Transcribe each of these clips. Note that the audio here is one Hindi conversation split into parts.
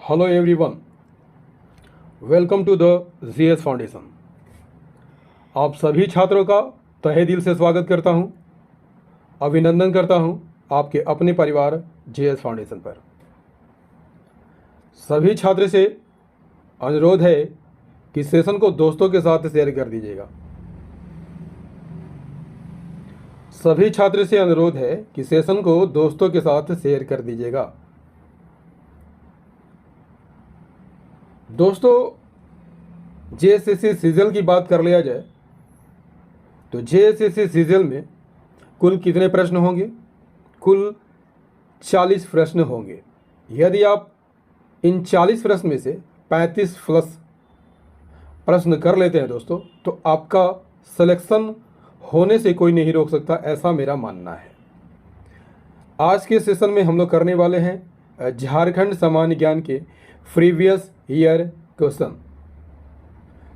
Hello everyone, welcome to the GS foundation. आप सभी छात्रों का तहे दिल से स्वागत करता हूं, अभिनंदन करता हूं आपके अपने परिवार जीएस फाउंडेशन पर। सभी छात्र से अनुरोध है कि सेशन को दोस्तों के साथ शेयर कर दीजिएगा। सभी छात्र से अनुरोध है कि सेशन को दोस्तों के साथ शेयर कर दीजिएगा। दोस्तों, जेएसएससी सीजीएल की बात कर लिया जाए तो जेएसएससी सीजीएल में कुल कितने प्रश्न होंगे? कुल 40 प्रश्न होंगे। यदि आप इन 40 प्रश्न में से 35 प्लस प्रश्न कर लेते हैं दोस्तों, तो आपका सिलेक्शन होने से कोई नहीं रोक सकता, ऐसा मेरा मानना है। आज के सेशन में हम लोग करने वाले हैं झारखंड सामान्य ज्ञान के प्रीवियस ईयर क्वेश्चन।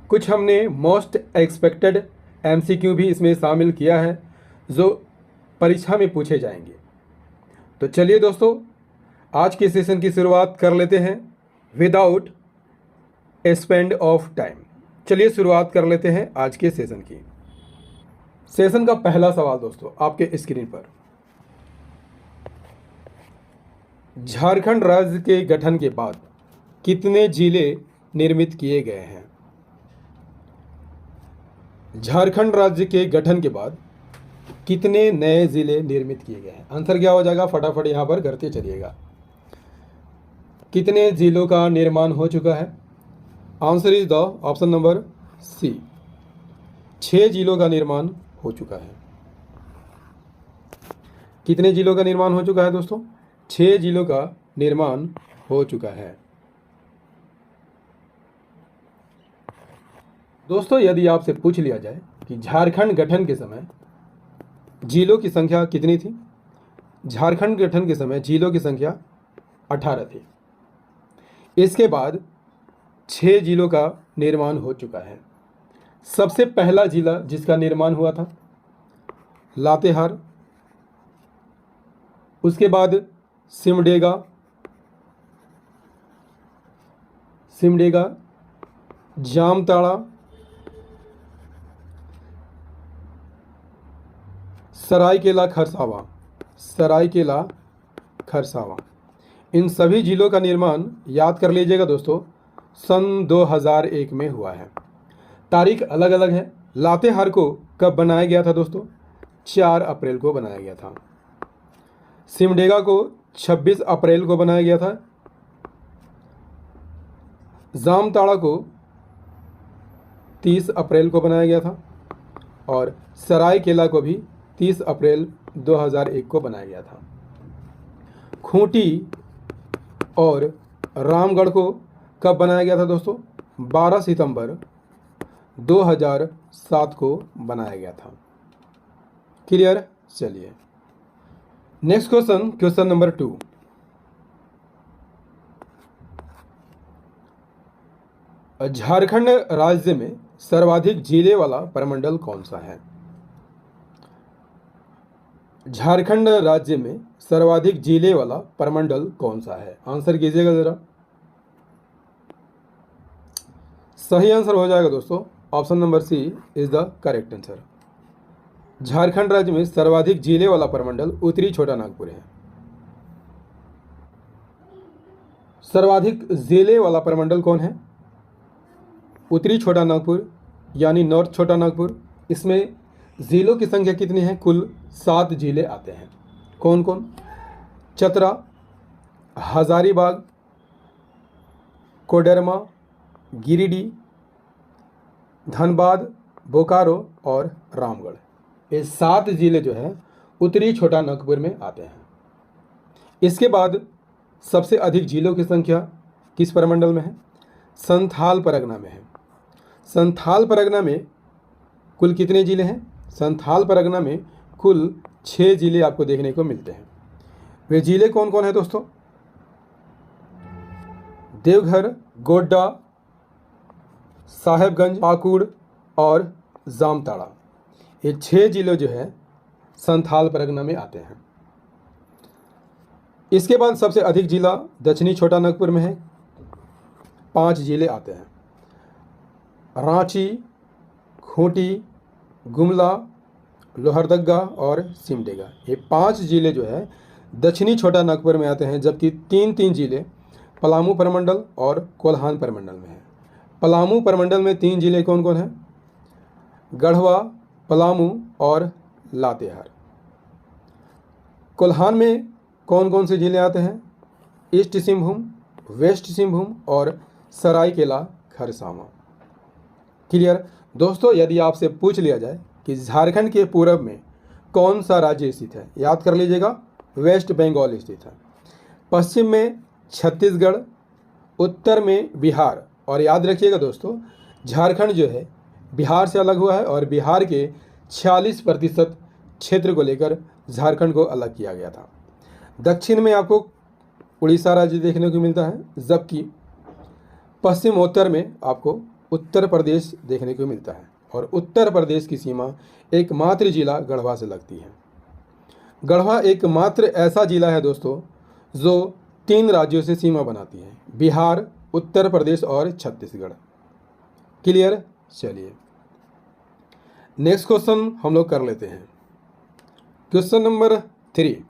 कुछ हमने मोस्ट एक्सपेक्टेड एमसीक्यू भी इसमें शामिल किया है जो परीक्षा में पूछे जाएंगे। तो चलिए दोस्तों, आज के सेशन की शुरुआत कर लेते हैं विदाउट स्पेंड ऑफ टाइम। चलिए शुरुआत कर लेते हैं आज के सेशन की। सेशन का पहला सवाल दोस्तों आपके स्क्रीन पर। झारखंड राज्य के गठन के बाद कितने जिले निर्मित किए गए हैं? झारखंड राज्य के गठन के बाद कितने नए जिले निर्मित किए गए हैं? आंसर क्या हो जाएगा, फटाफट यहां पर करते चलिएगा। कितने जिलों का निर्माण हो चुका है? Answer is the option number C, 6 जिलों का निर्माण हो चुका है। कितने जिलों का निर्माण हो चुका है दोस्तों? 6 जिलों का निर्माण हो चुका है। दोस्तों, यदि आपसे पूछ लिया जाए कि झारखंड गठन के समय जिलों की संख्या कितनी थी? झारखंड गठन के समय जिलों की संख्या 18 थी। इसके बाद 6 जिलों का निर्माण हो चुका है। सबसे पहला जिला जिसका निर्माण हुआ था लातेहार, उसके बाद सिमडेगा, जामताड़ा, सरायकेला खरसावां। इन सभी जिलों का निर्माण याद कर लीजिएगा दोस्तों, सन 2001 में हुआ है। तारीख अलग अलग है। लातेहार को कब बनाया गया था दोस्तों? 4 अप्रैल को बनाया गया था। सिमडेगा को 26 अप्रैल को बनाया गया था। जामताड़ा को 30 अप्रैल को बनाया गया था और सरायकेला को भी 30 अप्रैल 2001 को बनाया गया था। खूंटी और रामगढ़ को कब बनाया गया था दोस्तों? 12 सितंबर 2007 को बनाया गया था। क्लियर? चलिए नेक्स्ट क्वेश्चन नंबर 2। झारखंड राज्य में सर्वाधिक जिले वाला प्रमंडल कौन सा है? झारखंड राज्य में सर्वाधिक जिले वाला प्रमंडल कौन सा है? आंसर कीजिएगा जरा। सही आंसर हो जाएगा दोस्तों, option number C is the correct answer. Jharkhand राज्य में सर्वाधिक जिले वाला प्रमंडल उत्तरी छोटा नागपुर है। सर्वाधिक जिले वाला प्रमंडल कौन है? उत्तरी छोटा नागपुर यानी नॉर्थ छोटा नागपुर। इसमें जिलों की संख्या कितनी है? कुल 7 जिले आते हैं। कौन कौन? चतरा, हजारीबाग, कोडरमा, गिरिडीह, धनबाद, बोकारो और रामगढ़। ये 7 जिले जो है उत्तरी छोटा नागपुर में आते हैं। इसके बाद सबसे अधिक जिलों की संख्या किस प्रमंडल में है? संथाल परगना में है। संथाल परगना में कुल कितने जिले हैं? संथाल परगना में कुल 6 जिले आपको देखने को मिलते हैं। वे जिले कौन कौन है दोस्तों? देवघर, गोड्डा, साहेबगंज, पाकुड़ और जामताड़ा। ये 6 जिले जो है संथाल परगना में आते हैं। इसके बाद सबसे अधिक जिला दक्षिणी छोटा नागपुर में है 5 जिले आते हैं, रांची, खूंटी, गुमला, लोहरदगा और सिमडेगा। ये 5 जिले जो है दक्षिणी छोटा नागपुर में आते हैं, जबकि 3 जिले पलामू प्रमंडल और कोल्हान प्रमंडल में हैं। पलामू प्रमंडल में 3 जिले कौन कौन हैं? गढ़वा, पलामू और लातेहार। कोल्हान में कौन कौन से जिले आते हैं? ईस्ट सिंहभूम, वेस्ट सिंहभूम और सरायकेला खरसावां। क्लियर दोस्तों, यदि आपसे पूछ लिया जाए कि झारखंड के पूर्व में कौन सा राज्य स्थित है, याद कर लीजिएगा वेस्ट बंगाल स्थित है। पश्चिम में छत्तीसगढ़, उत्तर में बिहार, और याद रखिएगा दोस्तों झारखंड जो है बिहार से अलग हुआ है और बिहार के 46% क्षेत्र को लेकर झारखंड को अलग किया गया था। दक्षिण में आपको उड़ीसा राज्य देखने को मिलता है, जबकि पश्चिमोत्तर में आपको उत्तर प्रदेश देखने को मिलता है और उत्तर प्रदेश की सीमा एकमात्र जिला गढ़वा से लगती है। गढ़वा एकमात्र ऐसा जिला है दोस्तों जो 3 राज्यों से सीमा बनाती है, बिहार, उत्तर प्रदेश और छत्तीसगढ़। क्लियर? चलिए नेक्स्ट क्वेश्चन हम लोग कर लेते हैं। क्वेश्चन नंबर 3,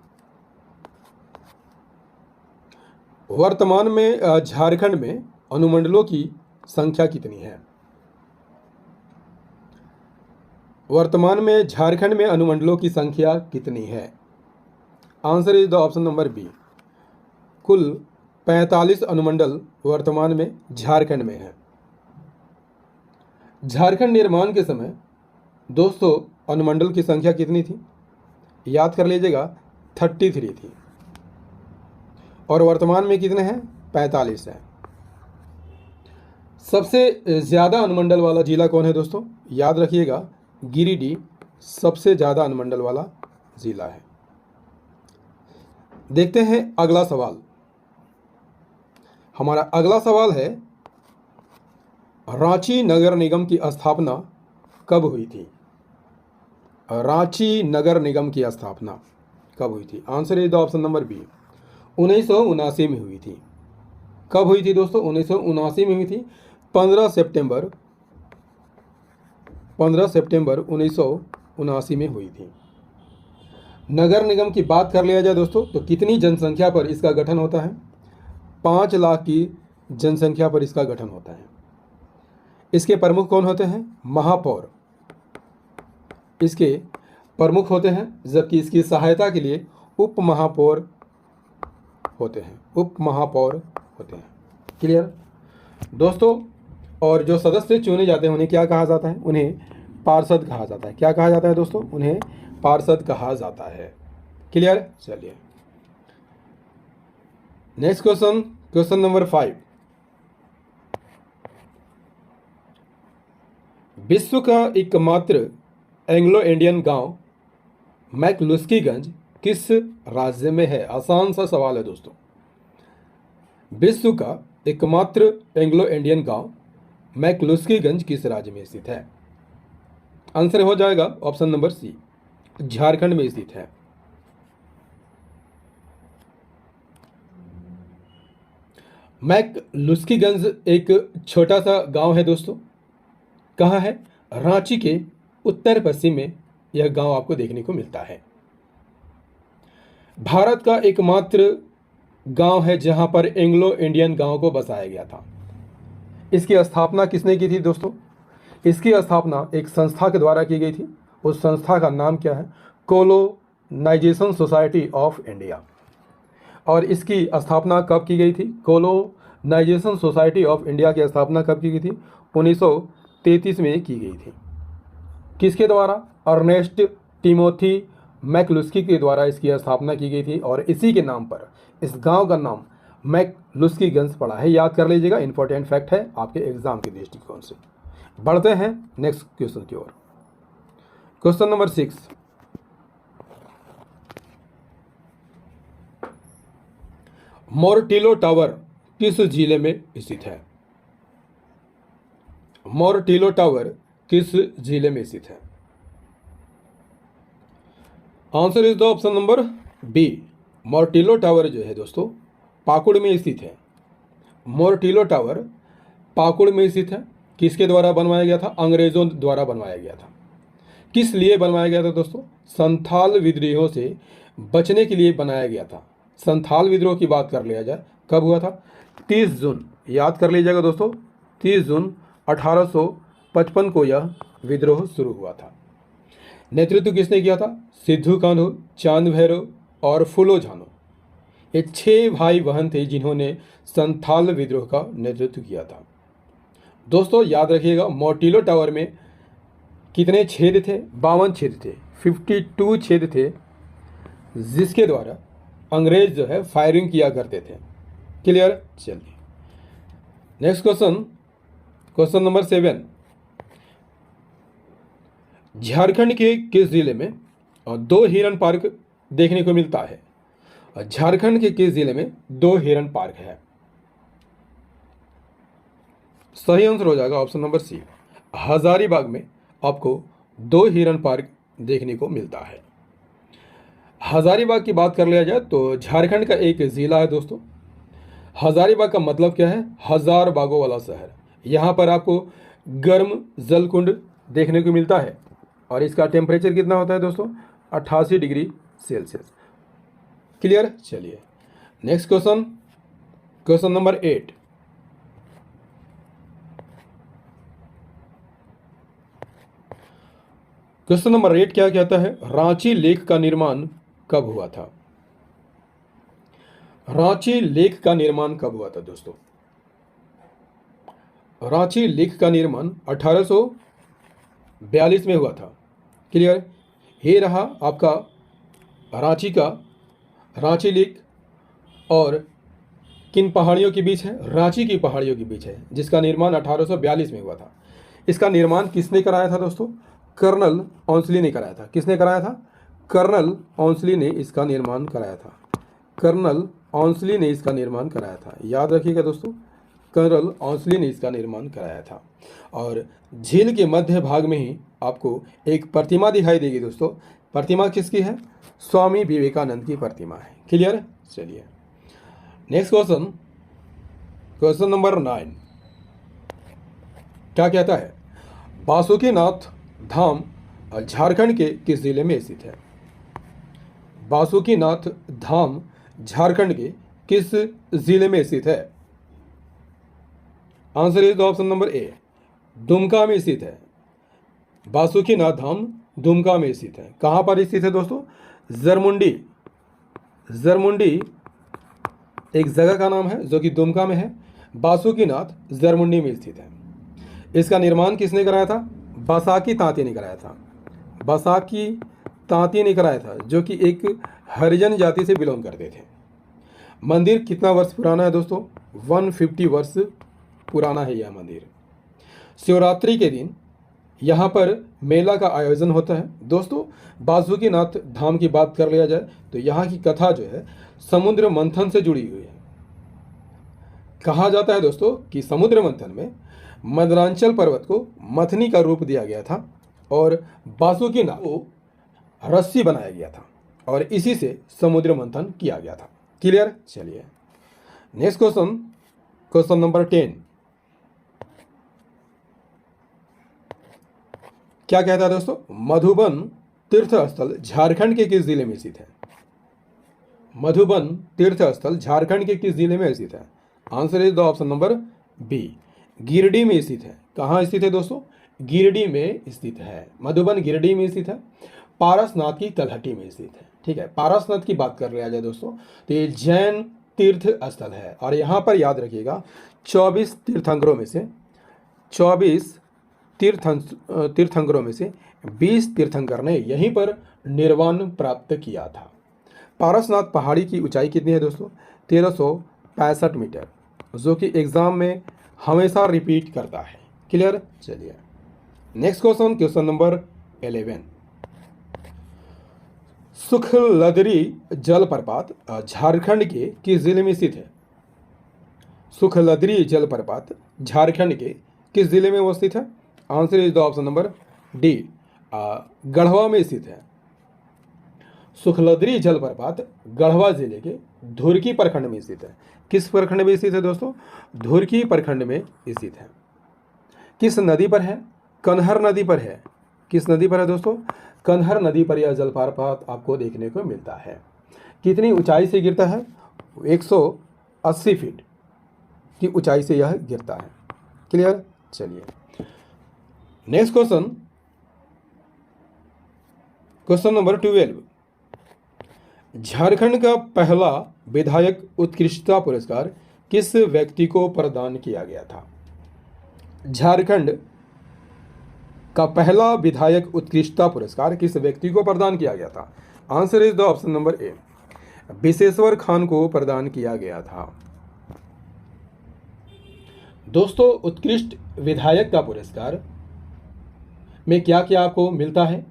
वर्तमान में झारखंड में अनुमंडलों की संख्या कितनी है? वर्तमान में झारखंड में अनुमंडलों की संख्या कितनी है? Answer is the option number B. कुल 45 अनुमंडल वर्तमान में झारखंड में है। झारखंड निर्माण के समय दोस्तों अनुमंडल की संख्या कितनी थी? याद कर लीजिएगा 33 थी और वर्तमान में कितने हैं? 45 है। सबसे ज़्यादा अनुमंडल वाला जिला कौन है दोस्तों? याद रखिएगा गिरिडीह सबसे ज़्यादा अनुमंडल वाला जिला है। देखते हैं अगला सवाल। हमारा अगला सवाल है रांची नगर निगम की स्थापना कब हुई थी? रांची नगर निगम की स्थापना कब हुई थी? Answer is the option number B. 1979 में हुई थी। कब हुई थी दोस्तों? 1979 में हुई थी। 15 सितंबर 1979 में हुई थी। नगर निगम की बात कर लिया जाए दोस्तों तो कितनी जनसंख्या पर इसका गठन होता है? 5 लाख की जनसंख्या पर इसका गठन होता है। इसके प्रमुख कौन होते हैं? महापौर इसके प्रमुख होते हैं, जबकि इसकी सहायता के लिए उप महापौर होते हैं। क्लियर दोस्तों? और जो सदस्य चुने जाते हैं उन्हें क्या कहा जाता है? उन्हें पार्षद कहा जाता है। क्या कहा जाता है दोस्तों? उन्हें पार्षद कहा जाता है। क्लियर? चलिए नेक्स्ट क्वेश्चन, क्वेश्चन नंबर 5। विश्व का एकमात्र एंग्लो इंडियन गांव मैकलुस्कीगंज किस राज्य में है? आसान सा सवाल है दोस्तों। विश्व का एकमात्र एंग्लो इंडियन गांव मैकलुस्कीगंज किस राज्य में स्थित है? आंसर हो जाएगा ऑप्शन नंबर सी, झारखंड में स्थित है। मैकलुस्कीगंज एक छोटा सा गांव है दोस्तों। कहाँ है? रांची के उत्तर पश्चिम में यह गांव आपको देखने को मिलता है। भारत का एकमात्र गांव है जहां पर एंग्लो इंडियन गांव को बसाया गया था। इसकी स्थापना किसने की थी दोस्तों? इसकी स्थापना एक संस्था के द्वारा की गई थी। उस संस्था का नाम क्या है? Colonisation society of India. और इसकी स्थापना कब की गई थी? कोलोनाइजेशन सोसाइटी ऑफ इंडिया की स्थापना कब की गई थी? 1933 में की गई थी। किसके द्वारा? अर्नेस्ट टिमोथी मैकलुस्की के द्वारा इसकी स्थापना की गई थी और इसी के नाम पर इस गांव का नाम मैकलुस्कीगंज पड़ा है। याद कर लीजिएगा, इंपॉर्टेंट फैक्ट है आपके एग्जाम के दृष्टिकोण से। बढ़ते हैं नेक्स्ट क्वेश्चन की ओर। Question number 6। मोरटिलो टावर किस जिले में स्थित है? मोरटिलो टावर किस जिले में स्थित है? Answer is the option number B. मोरटिलो टावर जो है दोस्तों पाकुड़ में स्थित है। मोरटिलो टावर पाकुड़ में स्थित है। किसके द्वारा बनवाया गया था? अंग्रेजों द्वारा बनवाया गया था। किस लिए बनवाया गया था दोस्तों? संथाल विद्रोहियों से बचने के लिए बनाया गया था। संथाल विद्रोह की बात कर लिया जाए, कब हुआ था? 30 जून, याद कर लीजिएगा दोस्तों, 30 जून 1855 को यह विद्रोह शुरू हुआ था। नेतृत्व किसने किया था? सिद्धू कान्हू, चांद भैरव और फूलो झानो। ये 6 भाई बहन थे जिन्होंने संथाल विद्रोह का नेतृत्व किया था। दोस्तों याद रखिएगा, मोटिलो टावर में कितने छेद थे? 52 छेद थे, 52 छेद थे, जिसके द्वारा अंग्रेज जो है फायरिंग किया करते थे। क्लियर? चलिए next question, question number 7। Jharkhand के किस जिले में 2 हिरन पार्क देखने को मिलता है? झारखंड के किस जिले में 2 हिरन पार्क है? सही आंसर हो जाएगा ऑप्शन नंबर सी, हजारीबाग में आपको 2 हिरन पार्क देखने को मिलता है। हजारीबाग की बात कर लिया जाए तो झारखंड का एक जिला है दोस्तों। हजारीबाग का मतलब क्या है? हजार बागों वाला शहर। यहाँ पर आपको गर्म जलकुंड देखने को मिलता है और इसका टेम्परेचर कितना होता है दोस्तों? 88 डिग्री सेल्सियस। क्लियर? चलिए next question, question number 8। Question number 8 क्या कहता है? रांची लेक का निर्माण कब हुआ था? रांची लेक का निर्माण कब हुआ था दोस्तों? रांची लेक का निर्माण 1842 में हुआ था। क्लियर? ये रहा आपका रांची का रांची लेक, और किन पहाड़ियों के बीच है? रांची की पहाड़ियों के बीच है, जिसका निर्माण 1842 में हुआ था। इसका निर्माण किसने कराया था दोस्तों? कर्नल ओंसली ने कराया था। किसने कराया था? कर्नल ओंसली ने इसका निर्माण कराया था। कर्नल ओंसली ने इसका निर्माण कराया था। याद रखिएगा दोस्तों, कर्नल ओंसली ने इसका निर्माण कराया था। और झील के मध्य भाग में ही आपको एक प्रतिमा दिखाई देगी दोस्तों। प्रतिमा किसकी है? स्वामी विवेकानंद की प्रतिमा है। क्लियर? चलिए नेक्स्ट क्वेश्चन, क्वेश्चन नंबर 9 क्या कहता है? बासुकीनाथ धाम झारखंड के किस जिले में स्थित है? बासुकीनाथ धाम झारखंड के किस जिले में स्थित है? आंसर इज ऑप्शन नंबर ए, दुमका में स्थित है। बासुकीनाथ धाम दुमका में स्थित है। कहां पर स्थित है दोस्तों? जरमुंडी। जरमुंडी एक जगह का नाम है जो कि दुमका में है। बासुकीनाथ जरमुंडी में स्थित है। इसका निर्माण किसने कराया था? बसाकी तांती ने कराया था। बसाकी तांती ने कराया था, जो कि एक हरिजन जाति से बिलोंग करते थे। मंदिर कितना वर्ष पुराना है दोस्तों? 150 वर्ष पुराना है यह मंदिर। शिवरात्रि के दिन यहाँ पर मेला का आयोजन होता है दोस्तों। बासुकीनाथ धाम की बात कर लिया जाए तो यहाँ की कथा जो है समुद्र मंथन से जुड़ी हुई है। कहा जाता है दोस्तों कि समुद्र मंथन में मदरांचल पर्वत को मथनी का रूप दिया गया था और बासुकीनाथ को रस्सी बनाया गया था और इसी से समुद्र मंथन किया गया था। क्लियर? चलिए नेक्स्ट क्वेश्चन, क्वेश्चन नंबर 10 क्या कहता है दोस्तों? मधुबन तीर्थ स्थल झारखंड के किस जिले में स्थित है? मधुबन तीर्थ स्थल झारखंड के किस जिले में स्थित है? Answer is the option number B, Giridih में स्थित है। कहाँ स्थित है दोस्तों? गिरिडीह में स्थित है। मधुबन गिरिडीह में स्थित है। पारसनाथ की तलहटी में स्थित है। ठीक है, पारसनाथ की बात कर लिया जाए दोस्तों तो ये जैन तीर्थ स्थल है और यहाँ पर याद रखिएगा 24 तीर्थंकरों में से 24 तीर्थंकरों में से 20 तीर्थंकर ने यहीं पर निर्वाण प्राप्त किया था। पारसनाथ पहाड़ी की ऊंचाई कितनी है दोस्तों? 1365 मीटर, जो कि एग्जाम में हमेशा रिपीट करता है। क्लियर? चलिए नेक्स्ट क्वेश्चन, क्वेश्चन नंबर 11। सुखलदरी जलप्रपात झारखंड के किस जिले में स्थित है? सुखलदरी जलप्रपात झारखंड के किस जिले में वो स्थित है? Answer is the option number D, Garhwa में स्थित है। सुखलदरी जलप्रपात गढ़वा जिले के धुरकी प्रखंड में स्थित है। किस प्रखंड में स्थित है दोस्तों? धुरकी प्रखंड में स्थित है। किस नदी पर है? कन्हर नदी पर है। किस नदी पर है दोस्तों? कन्हर नदी पर यह जलप्रपात आपको देखने को मिलता है। कितनी ऊंचाई से गिरता है? 180 फीट की ऊंचाई से यह गिरता है। क्लियर? चलिए next question, question number 12। Jharkhand का पहला विधायक उत्कृष्टता पुरस्कार किस व्यक्ति को प्रदान किया गया था? झारखंड का पहला विधायक उत्कृष्टता पुरस्कार किस व्यक्ति को प्रदान किया गया था? Answer is the option number A, Visheshwar Khan को प्रदान किया गया था। दोस्तों उत्कृष्ट विधायक का पुरस्कार में क्या क्या आपको मिलता है?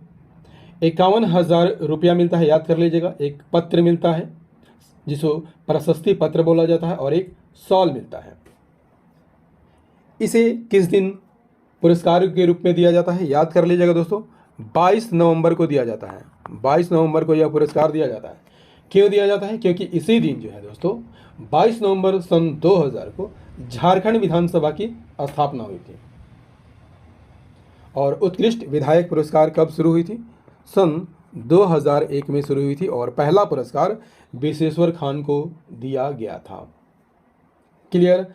51,000 रुपया मिलता है, याद कर लीजिएगा। एक पत्र मिलता है जिसको प्रशस्ति पत्र बोला जाता है, और एक शॉल मिलता है। इसे किस दिन पुरस्कार के रूप में दिया जाता है? याद कर लीजिएगा दोस्तों, 22 नवंबर को दिया जाता है। 22 नवंबर को यह पुरस्कार दिया जाता है। क्यों दिया जाता है? क्योंकि इसी दिन जो है दोस्तों 22 नवंबर सन 2000 को झारखंड विधानसभा की स्थापना हुई थी। और उत्कृष्ट विधायक पुरस्कार कब शुरू हुई थी? सन 2001 में शुरू हुई थी, और पहला पुरस्कार विशेश्वर खान को दिया गया था। क्लियर?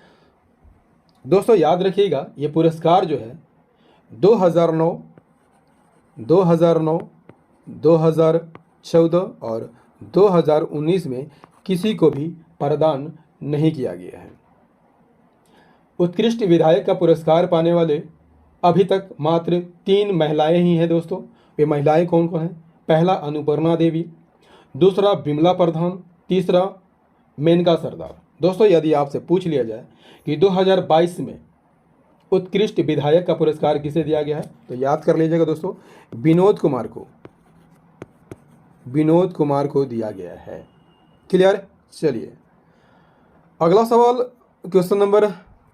दोस्तों याद रखिएगा, ये पुरस्कार जो है 2009, 2014 और 2019 में किसी को भी प्रदान नहीं किया गया है। उत्कृष्ट विधायक का पुरस्कार पाने वाले अभी तक मात्र 3 महिलाएं ही हैं दोस्तों। वे महिलाएं कौन कौन हैं? पहला अनुपर्णा देवी, दूसरा बिमला प्रधान, तीसरा मेनका सरदार। दोस्तों यदि आपसे पूछ लिया जाए कि 2022 में उत्कृष्ट विधायक का पुरस्कार किसे दिया गया है, तो याद कर लीजिएगा दोस्तों, विनोद कुमार को दिया गया है। क्लियर? चलिए अगला सवाल, क्वेश्चन नंबर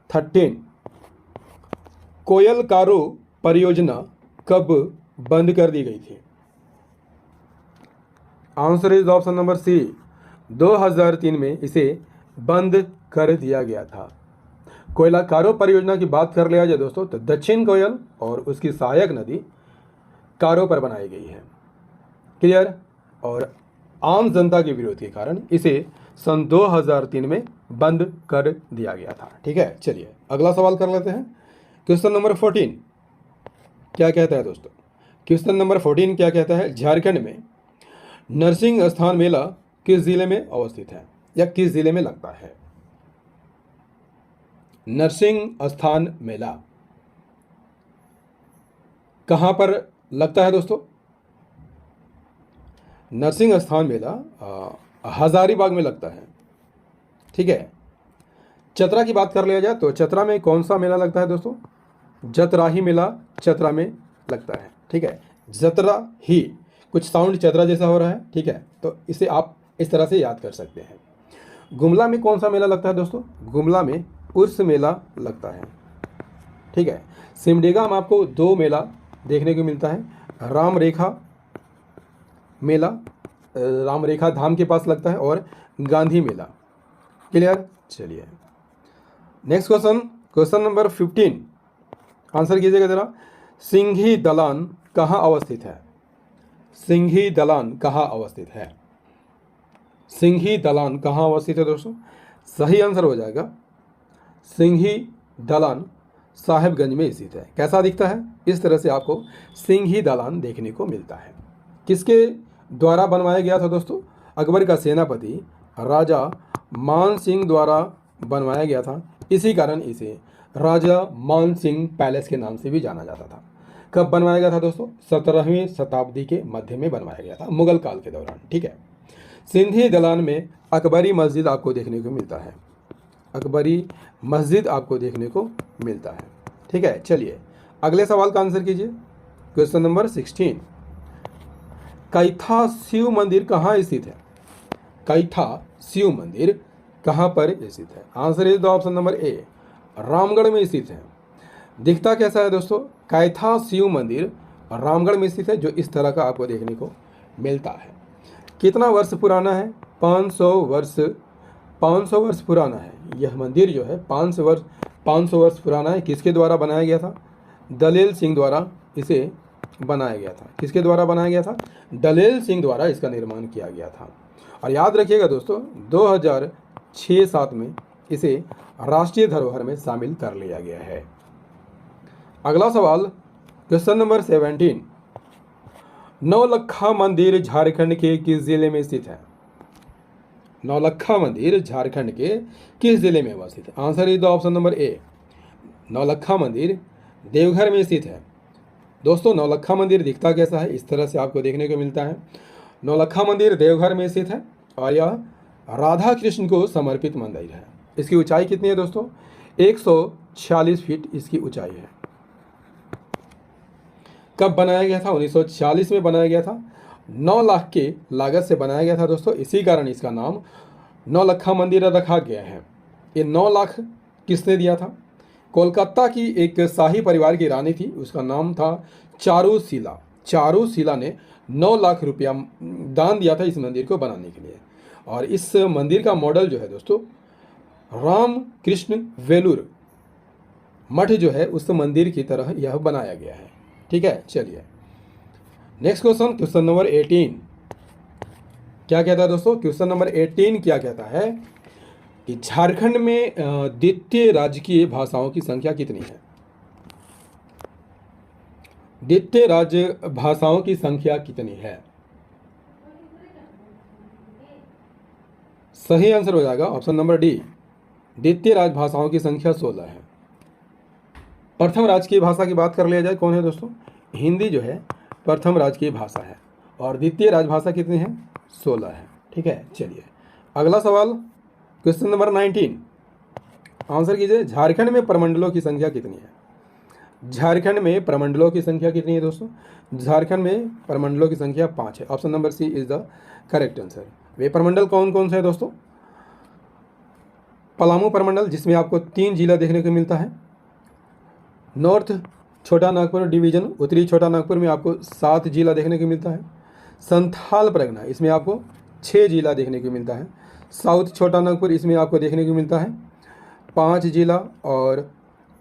13। कोयल कारो परियोजना कब बंद कर दी गई थी? Answer is option number C, 2003 में इसे बंद कर दिया गया था। कोयला कारो परियोजना की बात कर लिया जाए दोस्तों, तो दक्षिण कोयल और उसकी सहायक नदी कारो पर बनाई गई है। क्लियर? और आम जनता के विरोध के कारण इसे सन 2003 में बंद कर दिया गया था। ठीक है, चलिए अगला सवाल कर लेते हैं। क्वेश्चन नंबर 14 क्या कहता है दोस्तों? क्वेश्चन नंबर 14 क्या कहता है? झारखंड में नरसिंह स्थान मेला किस जिले में अवस्थित है या किस जिले में लगता है? नरसिंह स्थान मेला कहां पर लगता है दोस्तों? नरसिंह स्थान मेला हजारीबाग में लगता है। ठीक है। चतरा की बात कर लिया जाए तो चतरा में कौन सा मेला लगता है दोस्तों? जतराही मेला चतरा में लगता है। ठीक है, जतरा ही, कुछ साउंड चतरा जैसा हो रहा है। ठीक है, तो इसे आप इस तरह से याद कर सकते हैं। गुमला में कौन सा मेला लगता है दोस्तों? गुमला में उर्स मेला लगता है। ठीक है, सिमडेगा में आपको 2 मेला देखने को मिलता है। राम रेखा मेला राम रेखा धाम के पास लगता है, और गांधी मेला। क्लियर? चलिए next question, question number 15 answer कीजिएगा जरा। सिंघी दलान कहाँ अवस्थित है? सिंघी दलान कहाँ अवस्थित है? सिंघी दलान कहाँ अवस्थित है दोस्तों? सही आंसर हो जाएगा सिंघी दलान साहेबगंज में स्थित है। कैसा दिखता है? इस तरह से आपको सिंघी दलान देखने को मिलता है। किसके द्वारा बनवाया गया था दोस्तों? अकबर का सेनापति राजा मान सिंह द्वारा बनवाया गया था। इसी कारण इसे राजा मान सिंह पैलेस के नाम से भी जाना जाता था। कब बनवाया गया था दोस्तों? 17वीं शताब्दी के मध्य में बनवाया गया था, मुगल काल के दौरान। ठीक है, सिंधी दलान में अकबरी मस्जिद आपको देखने को मिलता है। अकबरी मस्जिद आपको देखने को मिलता है। ठीक है, चलिए अगले सवाल का आंसर कीजिए। क्वेश्चन नंबर 16, कैथा शिव मंदिर कहाँ स्थित है? कैथा शिव मंदिर कहाँ पर स्थित है? Answer is the option number ए, रामगढ़ में स्थित है। दिखता कैसा है दोस्तों? कैथा शिव मंदिर रामगढ़ में स्थित है, जो इस तरह का आपको देखने को मिलता है। कितना वर्ष पुराना है? 500 वर्ष, 500 वर्ष पुराना है। यह मंदिर जो है 500 वर्ष पुराना है। किसके द्वारा बनाया गया था? दलेल सिंह द्वारा इसे बनाया गया था। किसके द्वारा बनाया गया था? दलेल सिंह द्वारा इसका निर्माण किया गया था। और याद रखिएगा दोस्तों, 2006-7 में इसे राष्ट्रीय धरोहर में शामिल कर लिया गया है। अगला सवाल, क्वेश्चन नंबर 17, नौलखा मंदिर झारखंड के किस जिले में स्थित है? नौलखा मंदिर झारखंड के किस जिले में अवस्थित है? Answer is the option number ए, नौलखा मंदिर देवघर में स्थित है। दोस्तों, नौलखा मंदिर दिखता कैसा है? इस तरह से आपको देखने को मिलता है। नौलखा मंदिर देवघर में स्थित है और यह राधा कृष्ण को समर्पित मंदिर है। इसकी ऊंचाई कितनी है दोस्तों? 146 फीट इसकी ऊंचाई है। कब बनाया गया था? 1946 में बनाया गया था। 9 लाख के लागत से बनाया गया था दोस्तों। इसी कारण इसका नाम नौलखा मंदिर रखा गया है। ये 9 लाख किसने दिया था? कोलकाता की एक शाही परिवार की रानी थी, उसका नाम था चारूशीला। चारूशीला ने 9 लाख रुपया दान दिया था इस मंदिर को बनाने के लिए। और इस मंदिर का मॉडल जो है दोस्तों, राम कृष्ण वेलूर मठ जो है उस मंदिर की तरह यह बनाया गया है। ठीक है, चलिए नेक्स्ट क्वेश्चन, क्वेश्चन नंबर 18 क्या कहता है दोस्तों? क्वेश्चन नंबर 18 क्या कहता है कि झारखंड में द्वितीय राजकीय भाषाओं की संख्या कितनी है? द्वितीय राज्य भाषाओं की संख्या कितनी है? सही आंसर हो जाएगा ऑप्शन नंबर डी, द्वितीय राजभाषाओं की संख्या 16 है। प्रथम राजकीय भाषा की बात कर लिया जाए, कौन है दोस्तों? हिंदी जो है प्रथम राजकीय भाषा है और द्वितीय राजभाषा कितनी है? 16 है। ठीक है, चलिए अगला सवाल, क्वेश्चन नंबर 19 आंसर कीजिए। झारखंड में प्रमंडलों की संख्या कितनी है? झारखंड में प्रमंडलों की संख्या कितनी है दोस्तों? झारखंड में प्रमंडलों की संख्या 5 है। Option number C is the correct answer. वे प्रमंडल कौन कौन से हैं दोस्तों? पलामू प्रमंडल, जिसमें आपको 3 जिला देखने को मिलता है। नॉर्थ छोटा नागपुर डिवीजन, उत्तरी छोटा नागपुर में आपको 7 जिला देखने को मिलता है। संथाल परगना, इसमें आपको 6 जिला देखने को मिलता है। साउथ छोटा नागपुर, इसमें आपको देखने को मिलता है 5 जिला। और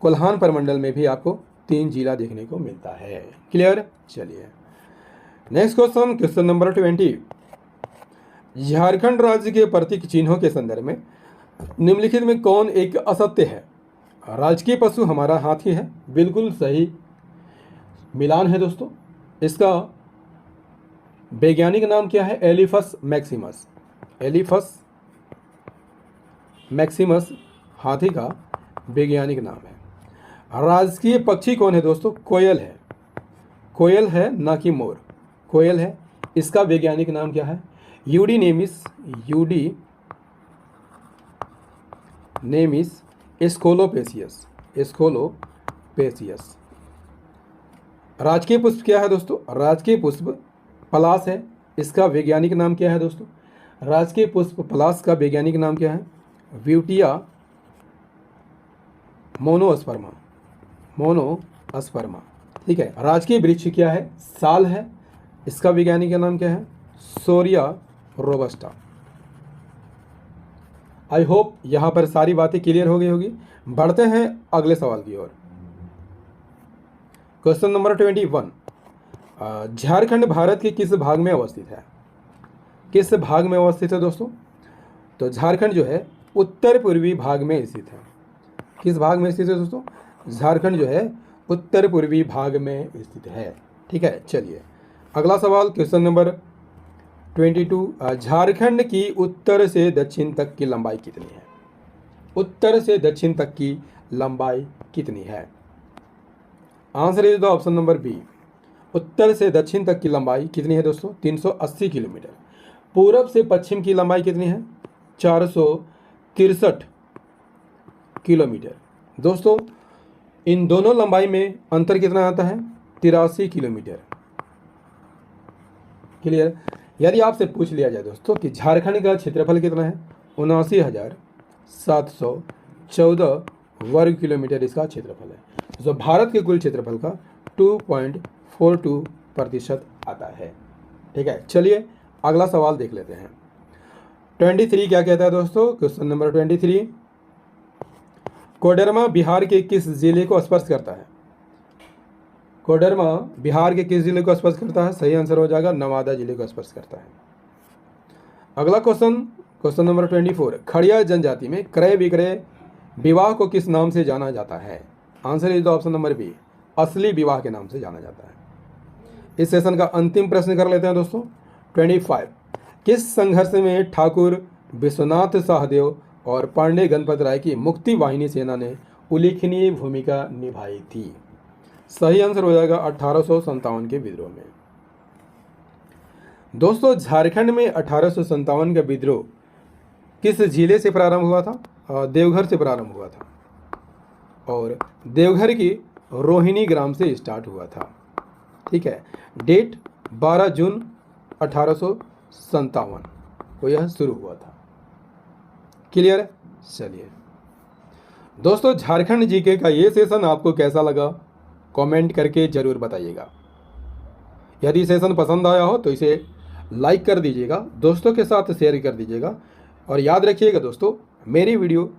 कोल्हान प्रमंडल में भी आपको 3 जिला देखने को मिलता है। क्लियर? चलिए next question, question number 20, Jharkhand राज्य के प्रतीक चिन्हों के संदर्भ में निम्नलिखित में कौन एक असत्य है? राजकीय पशु हमारा हाथी है, बिल्कुल सही मिलान है दोस्तों। इसका वैज्ञानिक नाम क्या है? Elephas maximus. एलिफस मैक्सिमस हाथी का वैज्ञानिक नाम है। राजकीय पक्षी कौन है दोस्तों? कोयल है। कोयल है, ना कि मोर, कोयल है। इसका वैज्ञानिक नाम क्या है? यूडी नेमिस। यूडी नेमिस एस्कोलोपेसियस। एस्कोलोपेसियस। राजकीय पुष्प क्या है दोस्तों? राजकीय पुष्प पलाश है। इसका वैज्ञानिक नाम क्या है दोस्तों? राजकीय पुष्प पलाश का वैज्ञानिक नाम क्या है? Butea monosperma. मोनोस्पर्मा। ठीक है। राजकीय वृक्ष क्या है? साल है। इसका वैज्ञानिक नाम क्या है? सोरिया रोबस्टा। आई होप यहां पर सारी बातें क्लियर हो गई होगी। बढ़ते हैं अगले सवाल की ओर। क्वेश्चन नंबर 21, झारखंड भारत के किस भाग में अवस्थित है? किस भाग में अवस्थित है दोस्तों? तो झारखंड जो है उत्तर पूर्वी भाग में स्थित है। किस भाग में स्थित है दोस्तों? झारखंड जो है उत्तर पूर्वी भाग में स्थित है। ठीक है, चलिए अगला सवाल, क्वेश्चन नंबर 22, झारखंड की उत्तर से दक्षिण तक की लंबाई कितनी है? उत्तर से दक्षिण तक की लंबाई कितनी है? Answer is the option number B, उत्तर से दक्षिण तक की लंबाई कितनी है दोस्तों? 380 किलोमीटर। पूरब से पश्चिम की लंबाई कितनी है? 463 किलोमीटर। दोस्तों इन दोनों लंबाई में अंतर कितना आता है? 83 किलोमीटर। क्लियर? यदि आपसे पूछ लिया जाए दोस्तों कि झारखंड का क्षेत्रफल कितना है? 79,714 वर्ग किलोमीटर इसका क्षेत्रफल है, जो भारत के कुल क्षेत्रफल का 2.42% आता है। ठीक है, चलिए अगला सवाल देख लेते हैं। 23 क्या कहता है दोस्तों? क्वेश्चन नंबर 23, कोडरमा बिहार के किस जिले को स्पर्श करता है? कोडरमा बिहार के किस जिले को स्पर्श करता है? सही आंसर हो जाएगा नवादा जिले को स्पर्श करता है। अगला क्वेश्चन, क्वेश्चन नंबर 24, खड़िया जनजाति में क्रय विक्रय विवाह को किस नाम से जाना जाता है? Answer is the option number B, असली विवाह के नाम से जाना जाता है। इस सेशन का अंतिम प्रश्न कर लेते हैं दोस्तों। 25, किस संघर्ष में ठाकुर विश्वनाथ सहदेव और पांडे गणपत राय की मुक्ति वाहिनी सेना ने उल्लेखनीय भूमिका निभाई थी? सही आंसर हो जाएगा 1857 के विद्रोह में। दोस्तों झारखंड में 1857 का विद्रोह किस जिले से प्रारंभ हुआ था? देवघर से प्रारंभ हुआ था और देवघर की रोहिणी ग्राम से स्टार्ट हुआ था। ठीक है, डेट 12 जून 1857 को यह शुरू हुआ था। क्लियर? चलिए दोस्तों, झारखंड जीके का ये सेशन आपको कैसा लगा कमेंट करके जरूर बताइएगा। यदि सेशन पसंद आया हो तो इसे लाइक कर दीजिएगा, दोस्तों के साथ शेयर कर दीजिएगा और याद रखिएगा दोस्तों, मेरी वीडियो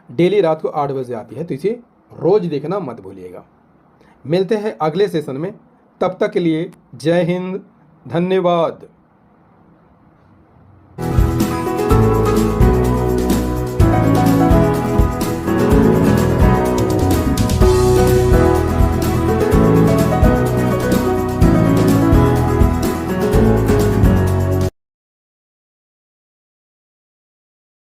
डेली रात को 8 बजे आती है तो इसे रोज़ देखना मत भूलिएगा। मिलते हैं अगले सेशन में, तब तक के लिए जय हिंद, धन्यवाद।